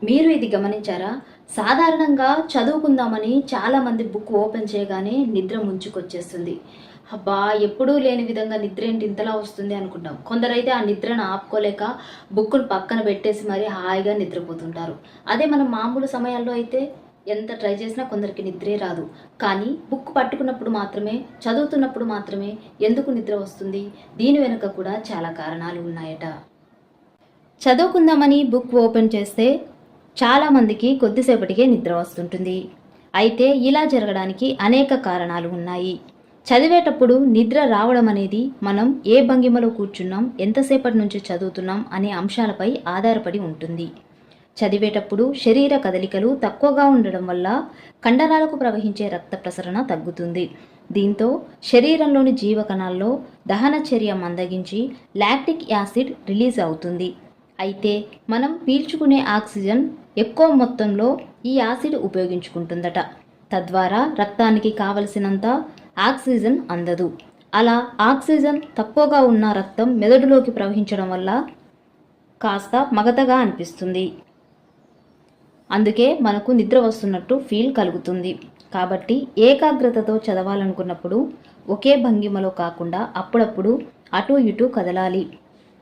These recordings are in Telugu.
మీరు ఇది గమనించారా? సాధారణంగా చదువుకుందామని చాలామంది బుక్ ఓపెన్ చేయగానే నిద్ర ముంచుకొచ్చేస్తుంది. అబ్బా! ఎప్పుడూ లేని విధంగా నిద్ర ఏంటి ఇంతలా వస్తుంది అనుకుంటాం. కొందరైతే ఆ నిద్రను ఆపుకోలేక బుక్కును పక్కన పెట్టేసి మరీ హాయిగా నిద్రపోతుంటారు. అదే మనం మామూలు సమయాల్లో అయితే ఎంత ట్రై చేసినా కొందరికి నిద్రే రాదు. కానీ బుక్ పట్టుకున్నప్పుడు మాత్రమే, చదువుతున్నప్పుడు మాత్రమే ఎందుకు నిద్ర వస్తుంది? దీని వెనుక కూడా చాలా కారణాలు ఉన్నాయట. చదువుకుందామని బుక్ ఓపెన్ చేస్తే చాలామందికి కొద్దిసేపటికే నిద్ర వస్తుంటుంది. అయితే ఇలా జరగడానికి అనేక కారణాలు ఉన్నాయి. చదివేటప్పుడు నిద్ర రావడం అనేది మనం ఏ భంగిమలో కూర్చున్నాం, ఎంతసేపటి నుంచి చదువుతున్నాం అనే అంశాలపై ఆధారపడి ఉంటుంది. చదివేటప్పుడు శరీర కదలికలు తక్కువగా ఉండడం వల్ల కండరాలకు ప్రవహించే రక్త ప్రసరణ తగ్గుతుంది. దీంతో శరీరంలోని జీవకణాల్లో దహన చర్య మందగించి లాక్టిక్ యాసిడ్ రిలీజ్ అవుతుంది. అయితే మనం పీల్చుకునే ఆక్సిజన్ ఎక్కువ మొత్తంలో ఈ యాసిడ్ ఉపయోగించుకుంటుందట. తద్వారా రక్తానికి కావలసినంత ఆక్సిజన్ అందదు. అలా ఆక్సిజన్ తక్కువగా ఉన్న రక్తం మెదడులోకి ప్రవహించడం వల్ల కాస్త మగతగా అనిపిస్తుంది. అందుకే మనకు నిద్ర వస్తున్నట్టు ఫీల్ కలుగుతుంది. కాబట్టి ఏకాగ్రతతో చదవాలనుకున్నప్పుడు ఒకే భంగిమలో కాకుండా అప్పుడప్పుడు అటు ఇటు కదలాలి.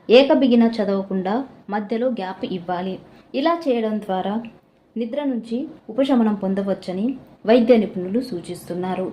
ఏకబిగిన చదవకుండా మధ్యలో గ్యాప్ ఇవ్వాలి. ఇలా చేయడం ద్వారా నిద్ర నుంచి ఉపశమనం పొందవచ్చని వైద్య నిపుణులు సూచిస్తున్నారు.